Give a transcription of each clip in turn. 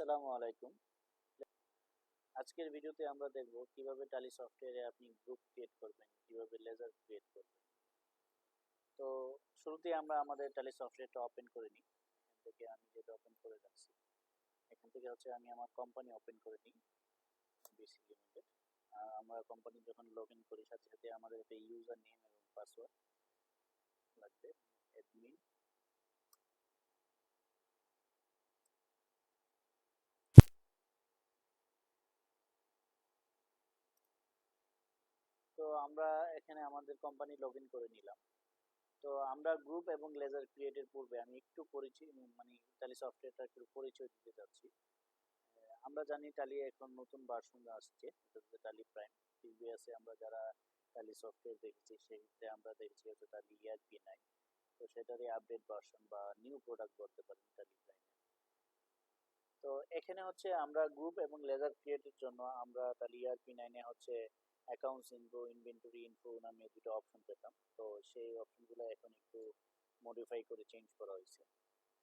আসসালামু আলাইকুম। আজকের ভিডিওতে আমরা দেখব কিভাবে টালি সফটওয়্যারে আপনি গ্রুপ ক্রিয়েট করবেন, কিভাবে লেজার ক্রিয়েট করবেন। তো শুরুতেই আমরা আমাদের টালি সফটওয়্যারটা ওপেন করে নিই। এখান থেকে আমি যেটা ওপেন করে রাখছি, এখান থেকে হচ্ছে আমি আমার কোম্পানি ওপেন করে নিই, বিসি লিমিটেড। আমরা কোম্পানি যখন লগ ইন করি সাথে সাথে আমাদের একটা ইউজার নেম এবং পাসওয়ার্ড লাগবে, অ্যাডমিন। তো আমরা এখানে আমাদের কোম্পানি লগ ইন করে নিলাম। তো আমরা গ্রুপ এবং লেজার ক্রিয়েটের পূর্বে আমি একটু পরিচয় মানে টালি সফটওয়্যারটা একটু পরিচয় দিতে চাচ্ছি। আমরা জানি টালি এখন নতুন ভার্সন আসছে, এটা হচ্ছে টালি প্রাইম। প্রিভিয়াসে আমরা যারা টালি সফটওয়্যার দেখেছি সেক্ষেত্রে আমরা দেখেছি হচ্ছে টালি ইআরপি 9। তো সেটারই আপডেট ভার্সন বা নিউ প্রোডাক্ট বলতে পারেন টালি প্রাইম। তো এখানে হচ্ছে আমরা গ্রুপ এবং লেজার ক্রিয়েটের জন্য আমরা টালি ইআরপি 9 হচ্ছে অ্যাকাউন্টস ইনফো, ইনভেন্টরি ইনফো নামে দুটো অপশন পেতাম। তো সেই অপশনগুলো এখন একটু মডিফাই করে চেঞ্জ করা হয়েছে।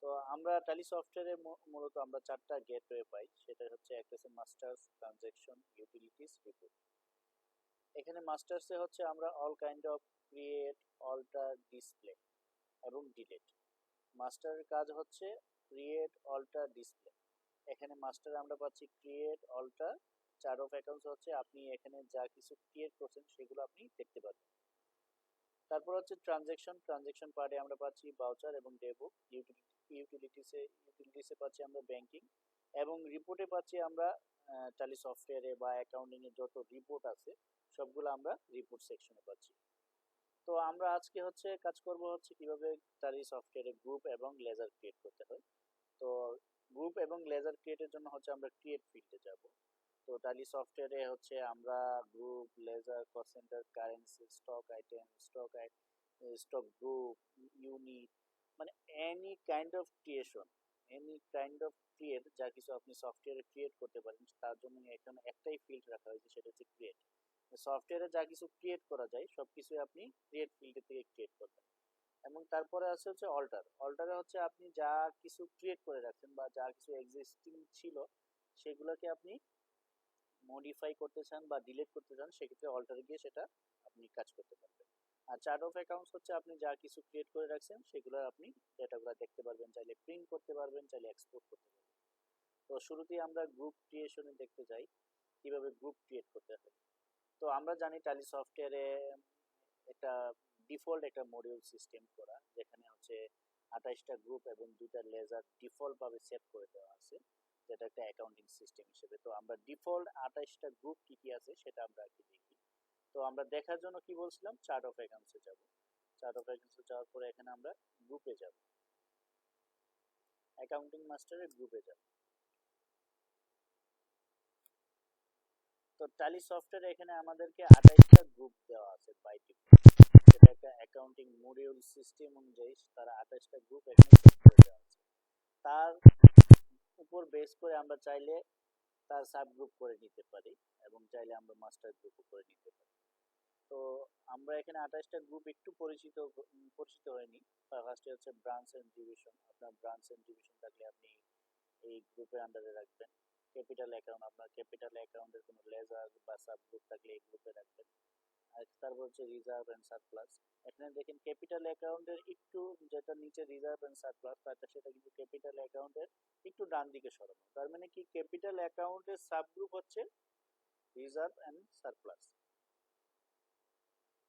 তো আমরা টালি সফটওয়্যারে মূলত আমরা চারটা গেটওয়ে পাই, সেটা হচ্ছে একটা হচ্ছে মাস্টার্স, ট্রানজ্যাকশন, ইউটিলিটিস, রিপোর্ট। এখানে মাস্টার্সে হচ্ছে আমরা all kind of create, alter, display এবং ডিলিট। মাস্টারের কাজ হচ্ছে ক্রিয়েট, অল্টার, ডিসপ্লে। এখানে মাস্টারে আমরা পাচ্ছি create, alter, chart of accounts হচ্ছে আপনি এখানে যা কিছু ক্রিয়েট করছেন সেগুলো আপনি দেখতে পাবেন। তারপর হচ্ছে ট্রানজ্যাকশন, ট্রানজ্যাকশন পার্টে আমরা পাচ্ছি বাউচার এবং ডেবুক। ইউটিলিটিসে পাচ্ছি আমরা ব্যাংকিং, এবং রিপোর্টে পাচ্ছি আমরা টালি সফটওয়্যারে বা অ্যাকাউন্টিং এর যত রিপোর্ট আছে সবগুলো আমরা রিপোর্ট সেকশনে পাচ্ছি। তো আমরা আজকে হচ্ছে কাজ করব হচ্ছে কিভাবে টালি সফটওয়্যারে গ্রুপ এবং লেজার ক্রিয়েট করতে হয়। তো গ্রুপ এবং লেজার ক্রিয়েটের জন্য হচ্ছে আমরা ক্রিয়েট ফিল্ডে যাব। তো টালি সফটওয়্যারে হচ্ছে আমরা group, ledger, cost centre, currency, stock item, stock group, unit, মানে এনি কাইন্ড অফ ক্রিয়েট যা কিছু আপনি সফটওয়্যারে ক্রিয়েট করতে পারেন তার জন্য এখানে একটাই ফিল্ড রাখা হয়েছে, সেটা হচ্ছে ক্রিয়েট। সফটওয়্যারে যা কিছু ক্রিয়েট করা যায় সবকিছু আপনি ক্রিয়েট ফিল্ড থেকে ক্রিয়েট করবেন। এবং তারপরে আছে হচ্ছে অল্টার। অল্টারে হচ্ছে আপনি যা কিছু ক্রিয়েট করে রাখছেন বা যা কিছু এক্সিস্টিং ছিল সেগুলোকে আপনি মডিফাই করতে চান বা ডিলিট করতে চান, সেক্ষেত্রে অল্টারে গিয়ে সেটা আপনি কাজ করতে পারবেন। আর চার্ট অফ অ্যাকাউন্টস হচ্ছে আপনি যা কিছু ক্রিয়েট করে রাখছেন সেগুলো আপনি ডেটাগুলো দেখতে পারবেন, চাইলে প্রিন্ট করতে পারবেন, চাইলে এক্সপোর্ট করতে পারবেন। তো শুরুতেই আমরা গ্রুপ ক্রিয়েশনে দেখতে যাই কিভাবে গ্রুপ ক্রিয়েট করতে হয়। তো আমরা জানি টালি সফটওয়্যারে একটা ডিফল্ট একটা মডিউল সিস্টেম করা, যেখানে হচ্ছে 28টা গ্রুপ এবং 2টা লেজার ডিফল্ট ভাবে সেট করে দেওয়া আছে, যেটা একটা অ্যাকাউন্টিং সিস্টেম হিসেবে। তো আমরা ডিফল্ট 28টা গ্রুপ কি কি আছে সেটা আমরা আগে দেখি। তো আমরা দেখার জন্য কি বলছিলাম, চার্ট অফ অ্যাকাউন্টসে যাব। চার্ট অফ অ্যাকাউন্টসে যাওয়ার পরে এখানে আমরা গ্রুপে যাব, অ্যাকাউন্টিং মাস্টারের গ্রুপে যাব। তো টালি সফটওয়্যারে এখানে আমাদেরকে 28টা গ্রুপ দেওয়া আছে বাই ডিফল্ট। সেটা একটা অ্যাকাউন্টিং মডিউল সিস্টেম অনুযায়ী তারা 28টা গ্রুপ এখানে সেট করে দেওয়া আছে। তার উপর বেস করে আমরা চাইলে তার সাব গ্রুপ করে নিতে পারি এবং চাইলে আমরা মাস্টার গ্রুপও করে নিতে পারি। তো আমরা এখানে 28টা গ্রুপ একটু পরিচিত হয়নি। ফার্স্টে হচ্ছে ব্রাঞ্চ এন্ড ডিভিশন। আপনার ব্রাঞ্চ এন্ড ডিভিশন থাকলে আপনি এই গ্রুপের আন্ডারে রাখবেন। ক্যাপিটাল অ্যাকাউন্ট, আপনার ক্যাপিটাল অ্যাকাউন্টের কোনো লেজার বা সাব গ্রুপ থাকলে এই গ্রুপে রাখবেন। আর তারপর হচ্ছে রিজার্ভ এন্ড সারপ্লাস। এখানে দেখেন ক্যাপিটাল অ্যাকাউন্টের একটু যেটা নিচে রিজার্ভ এন্ড সারপ্লাস, সেটা কিন্তু ক্যাপিটাল অ্যাকাউন্টের একটু ডান দিকে সরানো। তার মানে কি, ক্যাপিটাল অ্যাকাউন্টের সাব গ্রুপ হচ্ছে রিজার্ভ এন্ড সারপ্লাস।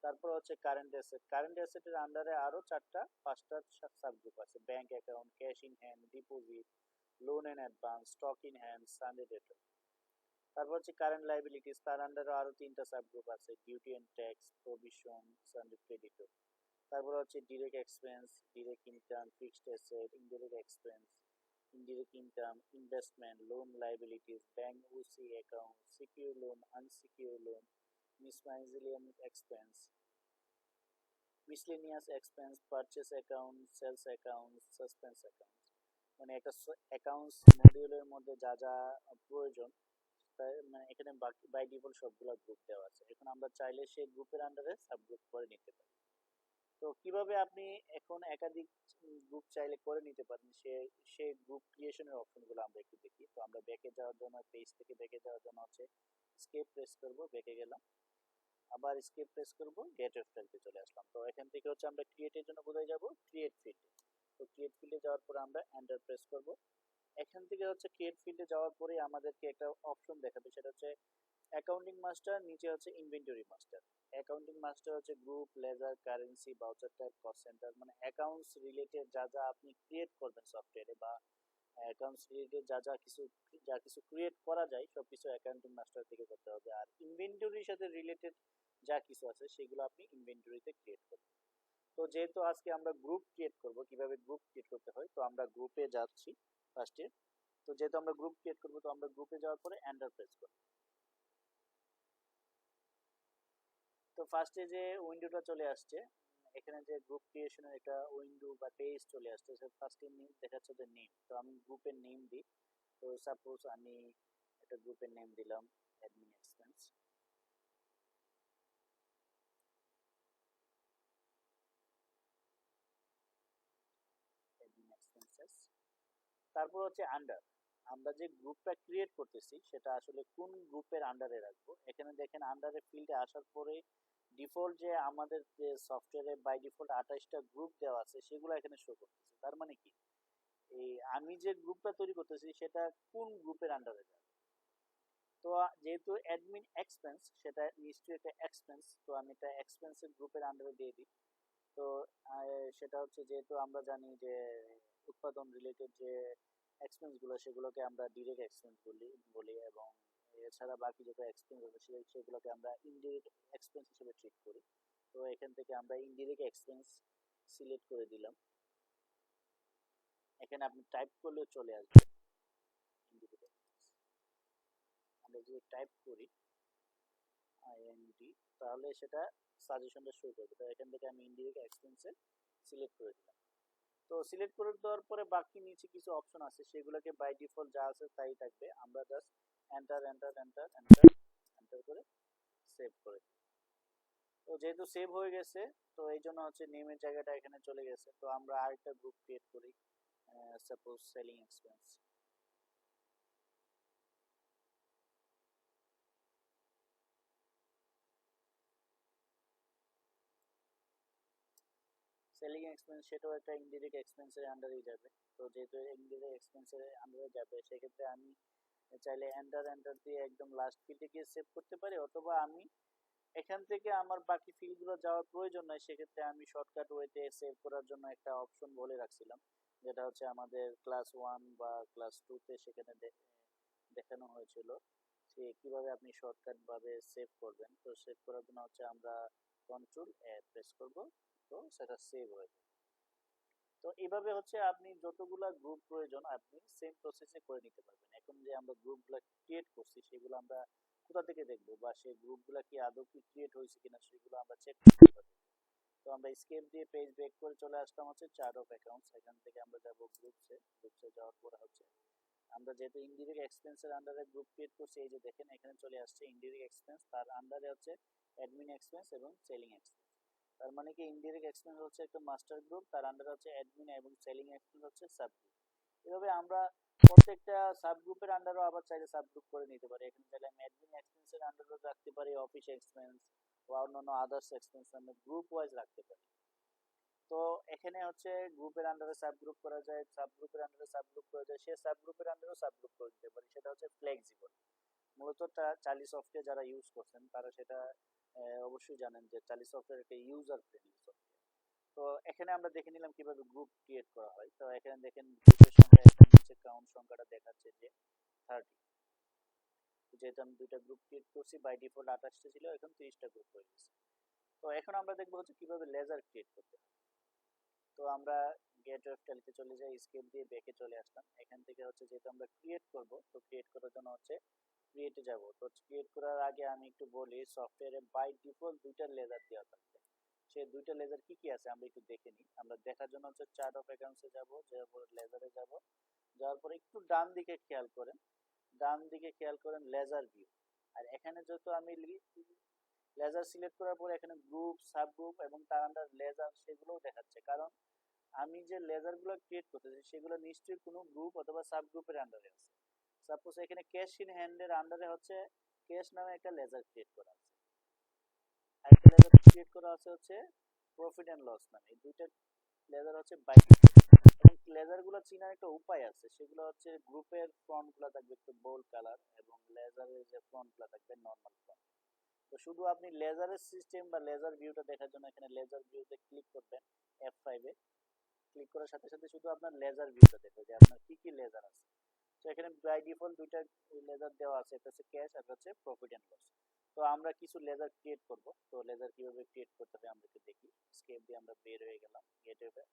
তারপর হচ্ছে কারেন্ট অ্যাসেট। কারেন্ট অ্যাসেটের আন্ডারে আরো 5টা সাব গ্রুপ আছে, bank account, cash in hand, deposit, loan and advance, stock in hand, sundry debtor. তারপর হচ্ছে কারেন্ট লাইবিলিটিস, তার আন্ডারে আরো 3টা সাব গ্রুপ আছে, duty and tax, provision, sundry creditor. তারপর হচ্ছে direct expense, direct income, fixed asset, indirect expense, indirect income, investment, loan liabilities, bank OC account, secure loan, unsecured loan, miscellaneous expense, purchase account, sales account, suspense account। মানে একটা accounts মডিউলের মধ্যে যা যা প্রয়োজন মানে এখানে বাই ডিফল্ট সবগুলো গ্রুপ দেওয়া আছে। এখন আমরা চাইলে সেই গ্রুপের আন্ডারে সাব গ্রুপ করে নিতে পারি। তো কিভাবে আপনি এখন একাধিক গ্রুপ চাইলে করে নিতে পারেন, সে গ্রুপ ক্রিয়েশনের অপশনগুলো আমরা একটু দেখি। তো আমরা ব্যাকে যাওয়ার জন্য, পেজ থেকে ব্যাকে যাওয়ার জন্য হচ্ছে স্কেপ প্রেস করব, ব্যাকে গেলাম, আবার স্কেপ প্রেস করব, গেট ওয়েবসাইটে চলে আসলাম। তো এখান থেকে হচ্ছে আমরা ক্রিয়েটের জন্য কোথায় যাব, ক্রিয়েট ফিল্ডে। তো ক্রিয়েট ফিল্ডে যাওয়ার পরে আমরা এন্টার প্রেস করব। এখান থেকে হচ্ছে ক্রিয়েট ফিল্ডে যাওয়ার পরে আমাদেরকে একটা অপশন দেখাবে, সেটা হচ্ছে অ্যাকাউন্টিং মাস্টার, নিচে হচ্ছে ইনভেন্টরি মাস্টার। অ্যাকাউন্টিং মাস্টার হচ্ছে group, ledger, currency, voucher type, cost centre, মানে অ্যাকাউন্টস রিলেটেড যা যা আপনি ক্রিয়েট করবেন সফটওয়্যারে, বা অ্যাকাউন্টস রিলেটেড যা কিছু ক্রিয়েট করা যায় সবকিছু অ্যাকাউন্টিং মাস্টার থেকে করতে হবে। আর ইনভেন্টরির সাথে রিলেটেড যা কিছু আছে সেগুলো আপনি ইনভেন্টরিতে ক্রিয়েট করবেন। তো যেহেতু আজকে আমরা গ্রুপ ক্রিয়েট করব, কিভাবে গ্রুপ ক্রিয়েট করতে হয়, তো আমরা গ্রুপে যাচ্ছি ফার্স্টে। তো যেহেতু আমরা গ্রুপ ক্রিয়েট করব, তো আমরা গ্রুপে যাওয়ার পরে এন্টার প্রেস করব। তো ফার্স্টে যে উইন্ডোটা চলে আসছে, এখানে যে গ্রুপ ক্রিয়েশনের একটা উইন্ডো বা পেজ চলে আসছে, ফার্স্টে দেখাচ্ছে যে নেম। তো আমি গ্রুপের নেম দিই। তো সাপোজ আমি একটা গ্রুপের নেম দিলাম অ্যাডমিন এক্সপেন্স। অ্যাডমিন এক্সপেন্সেস, তারপর হচ্ছে আন্ডার। আমরা যে গ্রুপটা ক্রিয়েট করতেছি সেটা আসলে কোন গ্রুপের আন্ডারে রাখবো। এখানে দেখেন আন্ডারে ফিল্ডে আসার পরে ডিফল্ট যে আমাদের যে সফটওয়্যারে বাই ডিফল্ট 28টা গ্রুপ দেওয়া আছে সেগুলো এখানে শো করতেছে। তার মানে কি, এই আমি যে গ্রুপটা তৈরি করতেছি সেটা কোন গ্রুপের আন্ডারে যাবে। তো যেহেতু অ্যাডমিন এক্সপেন্স, সেটা নিশ্চয়ই একটা এক্সপেন্স, তো আমি এটা এক্সপেন্সের গ্রুপের আন্ডারে দিয়ে দিই। তো সেটা হচ্ছে, যেহেতু আমরা জানি যে উৎপাদন রিলেটেড যে এক্সপেন্স গুলো সেগুলোকে আমরা ডিরেক্ট এক্সপেন্স বলি এবং এছাড়া বাকি যত এক্সপেন্স আছে সেগুলোকে আমরা ইনডিরেক্ট এক্সপেন্স হিসেবে ট্রিট করি। তো এখান থেকে আমরা ইনডিরেক্ট এক্সপেন্স সিলেক্ট করে দিলাম। এখানে আপনি টাইপ করলেও চলে আসবে ইনডিরেক্ট এক্সপেন্স। আমরা যদি টাইপ করি আইএনডি, তাহলে সেটা সাজেশনটা শো করবে। তো এখান থেকে আমি ইনডিরেক্ট এক্সপেন্সে সিলেক্ট করে দিলাম। তো সিলেক্ট করে দেওয়ার পরে বাকি নিচে কিছু অপশন আছে, সেগুলোকে বাই ডিফল্ট যা আছে তাই থাকবে। আমরা just enter enter enter enter enter করে সেভ করে দিই। তো যেহেতু সেভ হয়ে গেছে, তো এই জন্য হচ্ছে নেমের জায়গাটা এখানে চলে গেছে। তো আমরা আরেকটা গ্রুপ ক্রিয়েট করি, suppose selling expense. Selling expense সেটাও একটা ইনডিরেক্ট এক্সপেন্সের আন্ডারেই যাবে। তো যেহেতু ইনডিরেক্ট এক্সপেন্সের আন্ডারে যাবে, সেক্ষেত্রে আমি চাইলে এন্টার এন্টার দিয়ে একদম লাস্ট ফিল্ডে গিয়ে সেভ করতে পারি, অথবা আমি এখান থেকে আমার বাকি ফিল্ডগুলো যাওয়ার প্রয়োজন নাই, সেক্ষেত্রে আমি শর্টকাট ওয়েতে সেভ করার জন্য একটা অপশন বলে রাখছিলাম, যেটা হচ্ছে আমাদের ক্লাস 1 বা ক্লাস 2-তে সেখানে দেখানো হয়েছিল যে কিভাবে আপনি শর্টকাট ভাবে সেভ করবেন। তো সেভ করার জন্য হচ্ছে আমরা কন্ট্রোল এ প্রেস করব, তো সেটা সেভ হয়ে যাবে। তো এইভাবে হচ্ছে আপনি যতগুলা গ্রুপ প্রয়োজন আপনি সেম প্রসেসে করে নিতে পারবেন। এখন যে আমরা গ্রুপগুলা ক্রিয়েট করছি সেগুলো আমরা কোথা থেকে দেখবো, বা সেই গ্রুপগুলা কি আদৌ কি ক্রিয়েট হয়েছে কিনা সেগুলো আমরা চেক করতে পারি। তো আমরা স্কেপ দিয়ে পেজ ব্যাক করে চলে আসলাম হচ্ছে চার্ট অফ অ্যাকাউন্টস। এখান থেকে আমরা যাব গ্রুপসে। গ্রুপসে যাওয়ার পরে হচ্ছে আমরা যেহেতু ইনডিরেক্ট এক্সপেন্সের আন্ডারে গ্রুপ ক্রিয়েট করছি, এই যে দেখেন এখানে চলে আসছে ইনডিরেক্ট এক্সপেন্স, তার আন্ডারে হচ্ছে অ্যাডমিন এক্সপেন্স এবং সেলিং এক্সপেন্স। তার মানে কি ইনডিরেক্ট এক্সপেন্স হচ্ছে একটা মাস্টার গ্রুপ, তার আন্ডারে হচ্ছে অ্যাডমিন, এবং সেলিং এক্সপেন্স হচ্ছে সাব গ্রুপ। এভাবে আমরা প্রত্যেকটা সাব গ্রুপের আন্ডারও আবার চাইলে সাব গ্রুপ করে নিতে পারি। এখানে চাইলে আমি অ্যাডমিন এক্সপেন্সের আন্ডারও রাখতে পারি অফিস এক্সপেন্স বা অন্যান্য আদার্স এক্সপেন্স, আমরা গ্রুপ ওয়াইজ রাখতে পারি। তো এখানে হচ্ছে গ্রুপের আন্ডারে সাব গ্রুপ করা যায়, সাব গ্রুপের আন্ডারে সাব গ্রুপ করা যায়, সে সাব গ্রুপের আন্ডারেও সাব গ্রুপ করে দিতে পারি। সেটা হচ্ছে ফ্লেক্সিবল। মূলত টালি সফটওয়্যার যারা ইউজ করছেন তারা সেটা অবশ্যই জানেন যে টালি সফটওয়্যার একটা ইউজার ফ্রেন্ডলি সফটওয়্যার। তো এখানে আমরা দেখে নিলাম কিভাবে গ্রুপ ক্রিয়েট করা হয়। তো এখানে দেখেন গ্রুপের সংখ্যা, এখানে নিচে কাউন্ট সংখ্যাটা দেখাচ্ছে যে 30। যেহেতু আমি দুইটা গ্রুপ ক্রিয়েট করছি, বাই ডিফল্ট 28টা ছিল, এখন 30টা গ্রুপ হয়ে গেছে। তো এখন আমরা দেখবো হচ্ছে কিভাবে লেজার ক্রিয়েট করতে হয়। তো আমরা গেট ওয়েব টালিতে চলে যাই, স্কেপ দিয়ে ব্যাকে চলে আসলাম। এখান থেকে হচ্ছে যেহেতু আমরা ক্রিয়েট করব, তো ক্রিয়েট করার জন্য হচ্ছে ক্রিয়েটে যাব। তো ক্রিয়েট করার আগে আমি একটু বলি, সফটওয়্যারে বাই ডিফল্ট দুইটা লেজার দেওয়া থাকবে। সেই দুইটা লেজার কি কি আছে আমরা একটু দেখে নিই। আমরা দেখার জন্য হচ্ছে চার্ট অফ অ্যাকাউন্টসে যাব, যাওয়ার পরে লেজারে যাব, যাওয়ার পরে একটু ডান দিকে খেয়াল করেন, ডান দিকে খেয়াল করেন লেজার ভিউ। আর এখানে যত আমি লেজার সিলেক্ট করার পরে এখানে গ্রুপ, সাব গ্রুপ এবং তার আন্ডার লেজার সেগুলোও দেখাচ্ছে, কারণ আমি যে লেজারগুলো ক্রিয়েট করতেছি সেগুলো নিশ্চয়ই কোনো গ্রুপ অথবা সাব গ্রুপের আন্ডারে আছে। সাপোজ এখানে ক্যাশ ইন হ্যান্ডের আন্ডারে হচ্ছে ক্যাশ নামে একটা লেজার ক্রিয়েট করা আছে, আরেকটা লেজার ক্রিয়েট করা আছে হচ্ছে প্রফিট এন্ড লস নামে। এই দুইটা লেজার হচ্ছে বাই ডিফল্ট। এবং লেজার গুলো চিনার একটা উপায় আছে, সেগুলো হচ্ছে গ্রুপের ফন্ট গুলা থাকবে একটু বোল্ড কালার এবং লেজারের যে ফন্ট গুলা থাকবে নর্মাল ফন্ট। তো শুধু আপনি লেজারের সিস্টেম বা লেজার ভিউটা দেখার জন্য এখানে লেজার ভিউতে ক্লিক করবেন F5 এ। ক্লিক করার সাথে সাথে শুধু আপনার লেজার ভিউটা দেখবে যে আপনার কি কি লেজার আছে। তো এখানে বাই ডিফল্ট দুইটা লেজার দেওয়া আছে, একটা হচ্ছে ক্যাশ আর হচ্ছে প্রফিট এন্ড লস। তো আমরা কিছু লেজার ক্রিয়েট করব। তো লেজার কিভাবে ক্রিয়েট করতে হয় আমরা একটু দেখি। স্কেপ দিয়ে আমরা বের হয়ে গেলাম, গেটওয়ে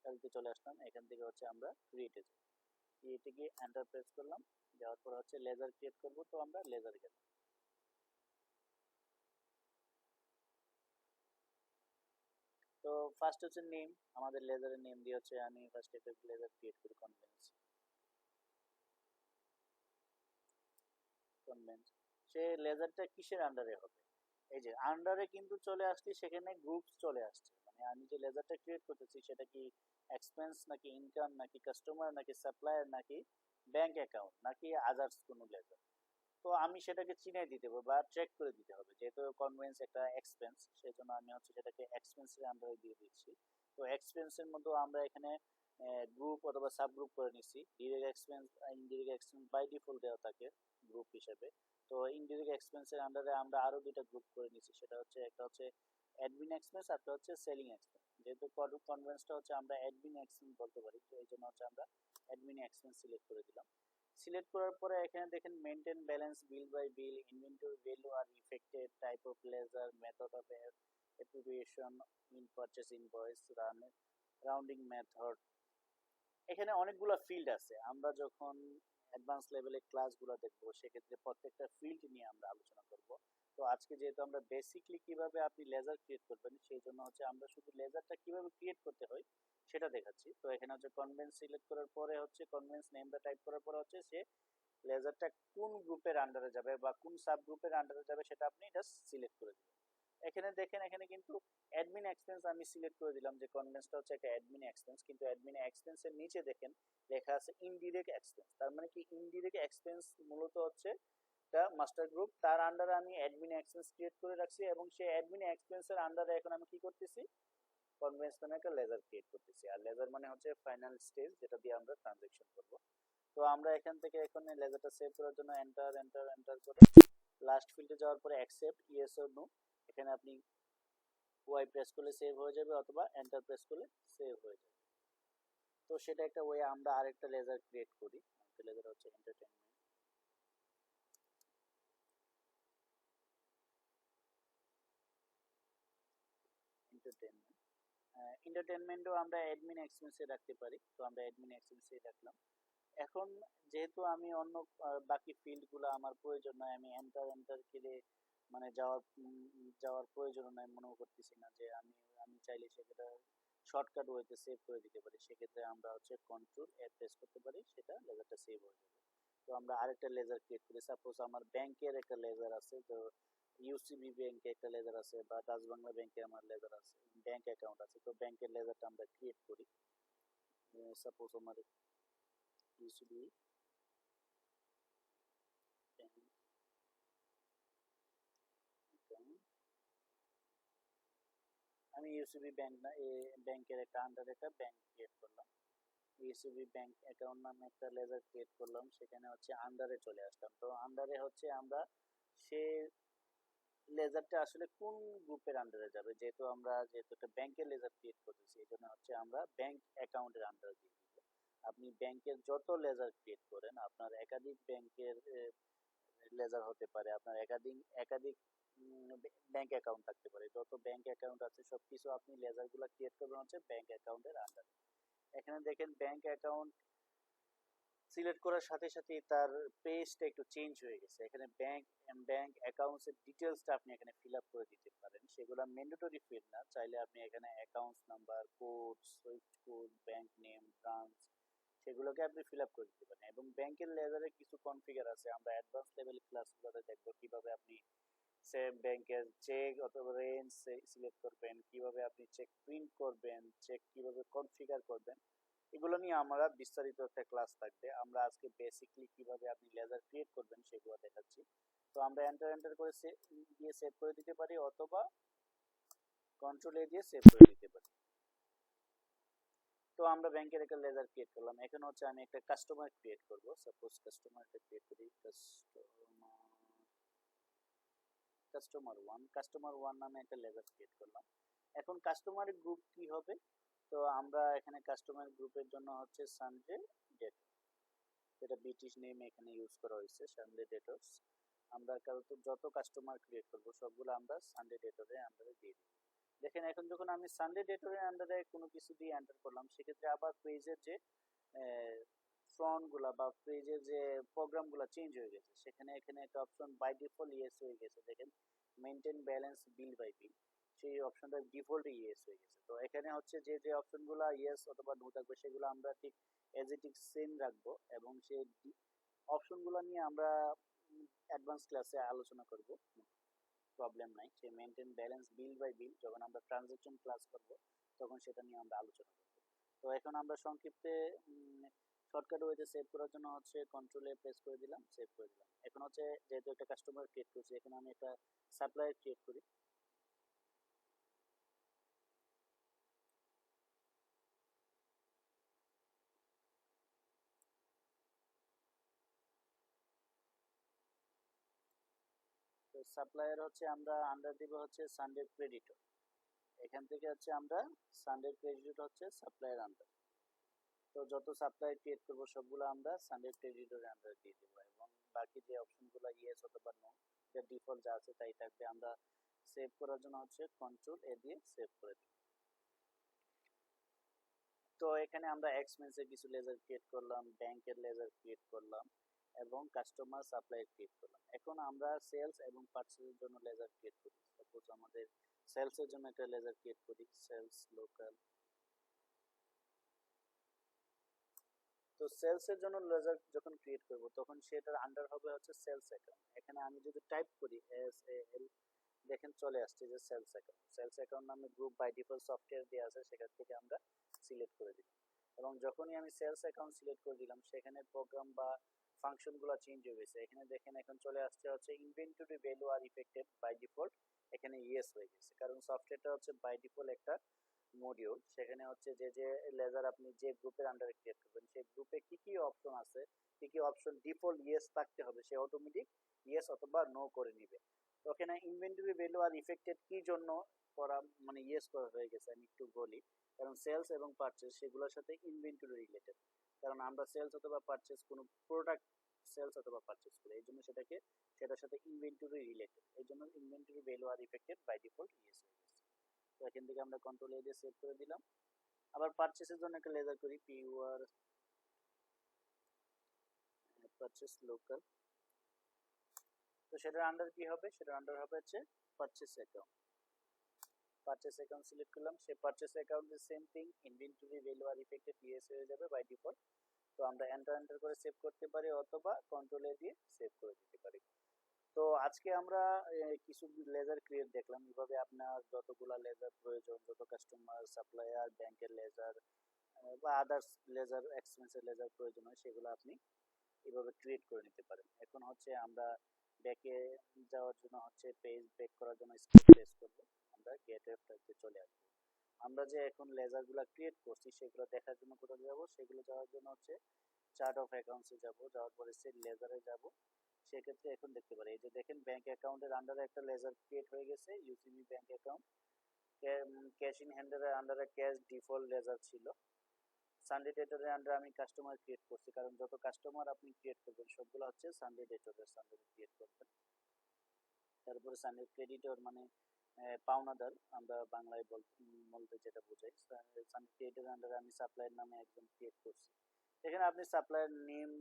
এলতে চলে আসলাম। এখান থেকে হচ্ছে আমরা ক্রিয়েটে যাই, ক্রিয়েটে গিয়ে এন্টার প্রেস করলাম। যাওয়ার পর হচ্ছে লেজার ক্রিয়েট করব, তো আমরা লেজার গেলাম। তো ফার্স্ট হচ্ছে নেম, আমাদের লেজারের নেম দিয়ে হচ্ছে আমি ফার্স্ট একটা লেজার ক্রিয়েট করি কনভেন্স। কনভেন্স সে লেজারটা কিসের আন্ডারে হবে, এই যে আন্ডারে কিন্তু চলে আসছে, সেখানে গ্রুপস চলে আসছে। মানে আমি যে লেজারটা ক্রিয়েট করতেছি সেটা কি এক্সপেন্স নাকি ইনকাম নাকি কাস্টমার নাকি সাপ্লায়ার নাকি ব্যাংক অ্যাকাউন্ট নাকি আদার্স কোনো লেজার। তো আমি সেটাকে চিনাই দিতে হবে বা ট্র্যাক করে দিতে হবে, যেহেতু কনভেন্স একটা এক্সপেন্স, সেই জন্য আমি হচ্ছে সেটাকে এক্সপেন্সের আন্ডারে দিয়ে দিচ্ছি। তো এক্সপেন্সের মধ্যে আমরা এখানে গ্রুপ অথবা সাব গ্রুপ করে নিছি। Direct expense indirect expense by default দেওয়া থাকে গ্রুপ হিসেবে। তো ইনডিরেক্ট এক্সপেন্সের আন্ডারে আমরা আরো দুইটা গ্রুপ করে নিছি, সেটা হচ্ছে একটা হচ্ছে অ্যাডমিন এক্সপেন্স আর একটা হচ্ছে সেলিং এক্সপেন্স। যেহেতু কনভেন্সটা হচ্ছে আমরা অ্যাডমিন এক্সপেন্স বলতে পারি, তো এই জন্য হচ্ছে আমরা অ্যাডমিন এক্সপেন্স সিলেক্ট করে দিলাম। সিলেক্ট করার পরে এখানে দেখেন maintain balance, bill by bill, inventory value are affected, type of ledger, method of appropriation, in purchase invoice, rounding method. এখানে অনেকগুলো ফিল্ড আছে। আমরা যখন অ্যাডভান্স লেভেলের ক্লাসগুলো দেখবো সেক্ষেত্রে প্রত্যেকটা ফিল্ড নিয়ে আমরা আলোচনা করব। তো আজকে যেহেতু আমরা বেসিকলি কিভাবে আপনি লেজার ক্রিয়েট করবেন সেই জন্য হচ্ছে আমরা শুধু লেজারটা কিভাবে ক্রিয়েট করতে হয় সেটা দেখাচ্ছি। তো এখানে হচ্ছে কনভেন্স সিলেক্ট করার পরে হচ্ছে কনভেন্স নেমটা টাইপ করার পরে হচ্ছে সে লেজারটা কোন গ্রুপের আন্ডারে যাবে বা কোন সাব গ্রুপের আন্ডারে যাবে সেটা আপনি জাস্ট সিলেক্ট করে দিবেন। এখানে দেখেন এখানে কিন্তু অ্যাডমিন এক্সপেন্স আমি সিলেক্ট করে দিলাম, যে কনভেন্সটা হচ্ছে একটা অ্যাডমিন এক্সপেন্স, কিন্তু অ্যাডমিন এক্সপেন্সের নিচে দেখেন লেখা আছে ইনডিরেক্ট এক্সপেন্স। তার মানে কি ইনডিরেক্ট এক্সপেন্স মূলত হচ্ছে একটা মাস্টার গ্রুপ, তার আন্ডারে আমি অ্যাডমিন এক্সপেন্স ক্রিয়েট করে রাখছি এবং সেই অ্যাডমিন এক্সপেন্সের আন্ডারে এখন আমি কি করতেছি কনভেন্স নামে একটা লেজার ক্রিয়েট করতেছি। আর লেজার মানে হচ্ছে ফাইনাল স্টেজ যেটা দিয়ে আমরা ট্রানজাকশন করব। তো আমরা এখান থেকে এখন লেজারটা সেভ করার জন্য এন্টার এন্টার এন্টার করে লাস্ট ফিল্ডে যাওয়ার পরে অ্যাকসেপ্ট ইয়েস অর নো, এখানে আপনি ওয়াই প্রেস করলে সেভ হয়ে যাবে অথবা এন্টার প্রেস করলে সেভ হয়ে যাবে। তো সেটা একটা ওয়ে। আমরা আরেকটা লেজার ক্রিয়েট করি, আরেকটা লেজার হচ্ছে এন্টারটেইনমেন্ট। এন্টারটেইনমেন্ট এন্টারটেইনমেন্টও আমরা অ্যাডমিন এক্সপেন্সে রাখতে পারি, তো আমরা অ্যাডমিন এক্সপেন্সে রাখলাম। এখন যেহেতু আমি অন্য বাকি ফিল্ডগুলো আমার প্রয়োজন নয়, আমি এন্টার এন্টার করে মানে যাওয়ার প্রয়োজন নাই মনে করতেছি না, যে আমি আমি চাইলে সেটা শর্টকাট ওয়েতে সেভ করে দিতে পারি। সেক্ষেত্রে আমরা হচ্ছে কন্ট্রোল এ প্রেস করতে পারি, সেটা লেজারটা সেভ হয়ে যাবে। তো আমরা আরেকটা লেজার ক্রিয়েট করি। সাপোজ আমার ব্যাংকের একটা লেজার আছে, তো ইউসিবি ব্যাংকে একটা লেজার আছে বা ডাচ বাংলা ব্যাংকে আমার লেজার আছে, ব্যাংক অ্যাকাউন্ট আছে। তো ব্যাংকের লেজারটা আমরা ক্রিয়েট করি। সাপোজ আমার ইউসিবি ব্যাংক অ্যাকাউন্ট, আমি ইউসিবি ব্যাংক না এই ব্যাংকের একটা আন্ডার একটা ব্যাংক ক্রিয়েট করলাম। ইউসিবি ব্যাংক অ্যাকাউন্ট নামে একটা লেজার ক্রিয়েট করলাম, সেখানে হচ্ছে আন্ডারে চলে আসলাম। তো আন্ডারে হচ্ছে আমরা সে লেজারটা আসলে কোন গ্রুপের আন্ডারে যাবে, যেহেতু একটা ব্যাংকের লেজার ক্রিয়েট করতেছি এই জন্য হচ্ছে আমরা ব্যাংক অ্যাকাউন্টের আন্ডারে দিয়ে দিব। আপনি ব্যাংকের যত লেজার ক্রিয়েট করেন, আপনার একাধিক ব্যাংকের লেজার হতে পারে, আপনার একাধিক একাধিক ব্যাংক অ্যাকাউন্ট থাকতে পারে, যত ব্যাংক অ্যাকাউন্ট আছে সবকিছু আপনি লেজারগুলো ক্রিয়েট করবেন হচ্ছে ব্যাংক অ্যাকাউন্টের আন্ডারে। এখানে দেখেন ব্যাংক অ্যাকাউন্ট সিলেক্ট করার সাথে সাথে তার পেজটা একটু চেঞ্জ হয়ে গেছে। এখানে ব্যাংক অ্যাকাউন্টস এর ডিটেইলসটা আপনি এখানে ফিল আপ করে দিতে পারেন, সেগুলো ম্যান্ডেটরি ফিল্ড না, চাইলে আপনি এখানে accounts number, code, Swift code, bank name, branch সেগুলোকে আপনি ফিল আপ করে দিতে পারেন। এবং ব্যাংকের লেজারে কিছু কনফিগার আছে, আমরা অ্যাডভান্স লেভেল ক্লাসগুলোতে দেখবো কিভাবে আপনি ব্যাংকের চেক অথবা রেঞ্জ সিলেক্ট করবেন, কিভাবে আপনি চেক প্রিন্ট করবেন, চেক কিভাবে কনফিগার করবেন, এগুলো নিয়ে আমরা বিস্তারিত একটা ক্লাস থাকবে। আমরা আজকে বেসিকলি কিভাবে আপনি লেজার ক্রিয়েট করবেন সেগুলো দেখাচ্ছি। তো আমরা এন্টার করে দিয়ে সেভ করে দিতে পারি অথবা কন্ট্রোল এ দিয়ে সেভ করে দিতে পারি। তো আমরা ব্যাংকের একটা লেজার ক্রিয়েট করলাম। এখন হচ্ছে আমি একটা কাস্টমার ক্রিয়েট করব। সাপোজ কাস্টমারটা ক্রিয়েট করি, কাস্টমার 1 নামে একটা লেজার ক্রিয়েট করলাম। এখন কাস্টমার গ্রুপ কি হবে? তো আমরা এখানে কাস্টমার গ্রুপের জন্য হচ্ছে সানডে ডেট, এটা ব্রিটিশ নেম এখানে ইউজ করা হয়েছে, সানডে ডেটস। আমরা যত কাস্টমার ক্রিয়েট করব সবগুলো আমরা সানডে ডেটরের আন্ডারে দিয়ে দিব। দেখেন এখন যখন আমি সানডে ডেটরের আন্ডারে কোনো কিছু দিয়ে এন্টার করলাম, সেক্ষেত্রে আবার পেজের যে ফ্রন্ট গুলা বা পেজের যে প্রোগ্রাম গুলা চেঞ্জ হয়ে গেছে। সেখানে এখানে একটা অপশন বাই ডিফল্ট ইয়েস হয়ে গেছে, দেখেন মেইনটেইন ব্যালেন্স বিল বাই বিল, সেই অপশনটা ডিফল্ট ইয়েস হয়ে গেছে। তো এখানে হচ্ছে যে যে অপশনগুলো ইয়েস অথবা নো থাকবে সেগুলো আমরা ঠিক এজ ইট ইজ সেম রাখবো, এবং সেই অপশনগুলো নিয়ে আমরা অ্যাডভান্স ক্লাসে আলোচনা করব, প্রবলেম নাই। সেই মেইনটেইন ব্যালেন্স বিল বাই বিল যখন আমরা ট্রানজাকশন ক্লাস করব তখন সেটা নিয়ে আমরা আলোচনা করব। তো এখন আমরা সংক্ষিপ্তে শর্টকাট ওয়েতে সেভ করার জন্য হচ্ছে কন্ট্রোল এ প্রেস করে দিলাম, সেভ করে দিলাম। এখন হচ্ছে যেহেতু একটা কাস্টমার ক্রিয়েট করছি, এখানে আমি একটা সাপ্লায়ার ক্রিয়েট করি। তো সাপ্লায়ার হচ্ছে আমরা আন্ডার দিব হচ্ছে সানডে ক্রেডিটর। এখান থেকে হচ্ছে আমরা সানডে ক্রেডিটর হচ্ছে সাপ্লায়ার আন্ডার। তো যত সাপ্লাই ক্রিয়েট করবো সবগুলো আমরা সানডে ক্রেডিটরের আন্ডারে দিয়ে দেবো, এবং বাকি যে অপশনগুলো ইয়েস অথবা নো, যে ডিফল্ট যা আছে তাই থাকবে। আমরা সেভ করার জন্য হচ্ছে কন্ট্রোল এ দিয়ে সেভ করে দেব। তো এখানে আমরা এক্সপেন্সের কিছু লেজার ক্রিয়েট করলাম, ব্যাংকের লেজার ক্রিয়েট করলাম, এবং কাস্টমার সাপ্লাই ক্রিয়েট করলাম। এখন আমরা সেলস এবং পারচেজের জন্য লেজার ক্রিয়েট করি। সাপোজ আমাদের সেলসের জন্য একটা লেজার ক্রিয়েট করি, সেলস লোকাল। তো সেলস এর জন্য লেজার যখন ক্রিয়েট করব তখন সেটার আন্ডার হবে হচ্ছে সেলস অ্যাকাউন্ট। এখানে আমি যদি টাইপ করি SAL, দেখেন চলে আসছে যে সেলস অ্যাকাউন্ট। সেলস অ্যাকাউন্ট নামে গ্রুপ বাই ডিফল্ট সফটওয়্যার দেওয়া আছে, সেখান থেকে আমরা সিলেক্ট করে দিলাম। এবং যখনই আমি সেলস অ্যাকাউন্ট সিলেক্ট করে দিলাম, সেখানে প্রোগ্রাম বা ফাংশনগুলো চেঞ্জ হয়ে গেছে। এখানে দেখেন এখন চলে আসছে হচ্ছে inventory value are affected by default, এখানে ইয়েস হয়ে গেছে, কারণ সফটওয়্যারটা হচ্ছে বাই ডিফল্ট একটা মডিউল। সেখানে হচ্ছে যে যে লেজার আপনি যে গ্রুপের আন্ডারে ক্রিয়েট করবেন সেই গ্রুপে কি কি অপশন আছে, কি কি অপশন ডিফল্ট ইয়েস থাকতে হবে, সে অটোমেটিক ইয়েস অথবা নো করে নিবে। তো এখানে ইনভেন্টরি ভ্যালু আর ইফেক্টেড কি জন্য করা, মানে ইয়েস করা হয়ে গেছে আমি একটু বলি। কারণ সেলস এবং পারচেজ সেগুলোর সাথে ইনভেন্টরি রিলেটেড, কারণ আমরা সেলস অথবা পারচেজ কোনো প্রোডাক্ট সেলস অথবা পারচেজ করি, এই জন্য সেটার সাথে ইনভেন্টরি রিলেটেড, এই জন্য inventory value are affected by default yes হয়ে গেছে। তো এখান থেকে আমরা কন্ট্রোল এ দিয়ে সেভ করে দিলাম। আবার পারচেসের জন্য একটা লেজার করি, পিওর পারচেস লোকাল। তো সেটার আন্ডার কি হবে, সেটার আন্ডার হবে হচ্ছে purchase account. Purchase account select করলাম, সেই পারচেস অ্যাকাউন্টের same thing, inventory value are affected yes হয়ে যাবে বাই ডিফল্ট। তো আমরা এন্টার করে সেভ করতে পারি অথবা কন্ট্রোল এ দিয়ে সেভ করে দিতে পারি। তো আজকে আমরা কিছু লেজার ক্রিয়েট দেখলাম, এভাবে আপনার যতগুলা লেজার প্রয়োজন, যত কাস্টমার সাপ্লায়ার ব্যাংকের লেজার বা আদার্স লেজার এক্সপেন্সের লেজার প্রয়োজন হয় সেগুলো আপনি এভাবে ক্রিয়েট করে নিতে পারেন। এখন হচ্ছে আমরা ব্যাকে যাওয়ার জন্য হচ্ছে পেজ ব্যাক করার জন্য স্কেপ প্রেস করব, আমরা গেট ওয়েবসাইটে চলে আসব। আমরা যে এখন লেজারগুলো ক্রিয়েট করছি সেগুলো দেখার জন্য কোথায় যাব, সেগুলো যাওয়ার জন্য হচ্ছে চার্ট অফ অ্যাকাউন্টসে যাব, যাওয়ার পরে সেই লেজারে যাব। সেক্ষেত্রে এখন দেখতে পারি এই যে দেখেন ব্যাংক অ্যাকাউন্টের আন্ডারে একটা লেজার ক্রিয়েট হয়ে গেছে, UCB bank account. Cash in হ্যান্ডের আন্ডারে ক্যাশ ডিফল্ট লেজার ছিল। সানডে ডেটরের আন্ডারে আমি কাস্টমার ক্রিয়েট করছি, কারণ যত কাস্টমার আপনি ক্রিয়েট করবেন সবগুলো হচ্ছে সানডে ডেটরের সানডে ক্রিয়েট করবেন। তারপরে সানডে ক্রেডিটর মানে পাওনাদার, আমরা বাংলায় বলতে যেটা বোঝাই। সানডে ক্রেডিটরের আন্ডারে আমি সাপ্লায়ার নামে একজন ক্রিয়েট করছি। এখানে আপনি সাপ্লায়ার নেম,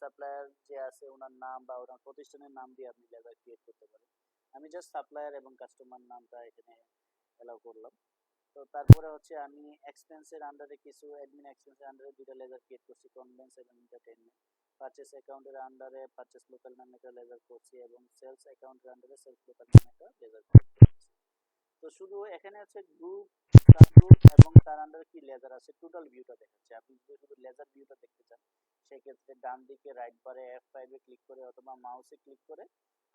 সাপ্লায়ার যে আছে ওনার নাম বা ওনার প্রতিষ্ঠানের নাম দিয়ে আপনি লেজার ক্রিয়েট করতে পারেন। আমি জাস্ট সাপ্লায়ার এবং কাস্টমার নামটা এখানে অ্যালাউ করলাম। তো তারপরে হচ্ছে আমি এক্সপেন্সের আন্ডারে কিছু অ্যাডমিন এক্সপেন্সের আন্ডারে দুটো লেজার ক্রিয়েট করছি, কনভেন্স এবং এন্টারটেইনমেন্ট। পারচেস অ্যাকাউন্টের আন্ডারে পারচেস লোকাল নামে একটা লেজার করছি এবং সেলস অ্যাকাউন্টের আন্ডারে সেলস লোকাল নামে একটা লেজার করছি। তো শুধু এখানে হচ্ছে গ্রুপ, সাব গ্রুপ এবং তার আন্ডারে কি লেজার আছে টোটাল ভিউটা দেখাচ্ছে। আপনি যদি শুধু লেজার ভিউটা দেখতে চান সেক্ষেত্রে ডান দিকে রাইট বারে F5 এ ক্লিক করে অথবা মাউসে ক্লিক করে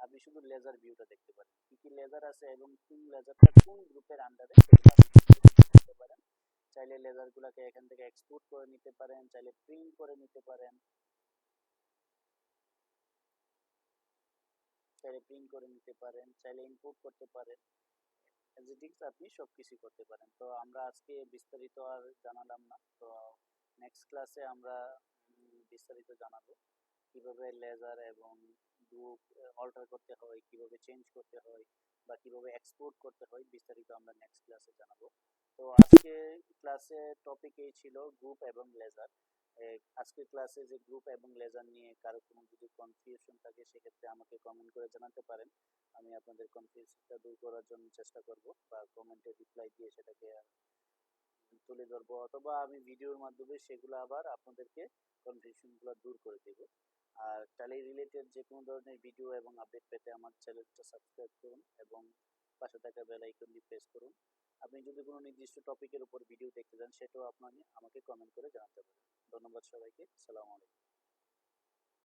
আপনি শুধু লেজার ভিউটা দেখতে পারেন, কি কি লেজার আছে এবং কোন লেজারটা কোন গ্রুপের আন্ডারে সেগুলো আপনি দেখতে পারেন। চাইলে লেজার গুলাকে এখান থেকে এক্সপোর্ট করে নিতে পারেন, চাইলে প্রিন্ট করে নিতে পারেন, চাইলে প্রিন্ট করে নিতে পারেন, চাইলে ইম্পোর্ট করতে পারেন, এডিটিংস আপনি সবকিছু করতে পারেন। তো আমরা আজকে বিস্তারিত আর জানালাম না, তো নেক্সট ক্লাসে আমরা বিস্তারিত জানাবো কিভাবে লেজার এবং গ্রুপ অল্টার করতে হয়, কিভাবে চেঞ্জ করতে হয় বা কিভাবে এক্সপোর্ট করতে হয়, বিস্তারিত আমরা নেক্সট ক্লাসে জানাবো। তো আজকে ক্লাসে টপিক এই ছিল গ্রুপ এবং লেজার। আজকের ক্লাসে যে গ্রুপ এবং লেজার নিয়ে কারো কোনো যদি কনফিউশন থাকে সেক্ষেত্রে আমাকে কমেন্ট করে জানাতে পারেন। আমি আপনাদের কনফিউশনটা দূর করার জন্য চেষ্টা করব বা কমেন্টে রিপ্লাই দিয়ে সেটাকে তুলে ধরবো, অথবা আমি ভিডিওর মাধ্যমে সেগুলো আবার আপনাদেরকে কনফিউশনগুলো দূর করে দেব। আর ট্যালি রিলেটেড যে কোনো ধরনের ভিডিও এবং আপডেট পেতে আমার চ্যানেলটা সাবস্ক্রাইব করুন এবং পাশে থাকা বেল আইকনটি প্রেস করুন। আপনি যদি কোনো নির্দিষ্ট টপিকের উপর ভিডিও দেখতে চান সেটাও আপনি আমাকে কমেন্ট করে জানাতে পারেন। ধন্যবাদ সবাইকে। আসসালামু আলাইকুম।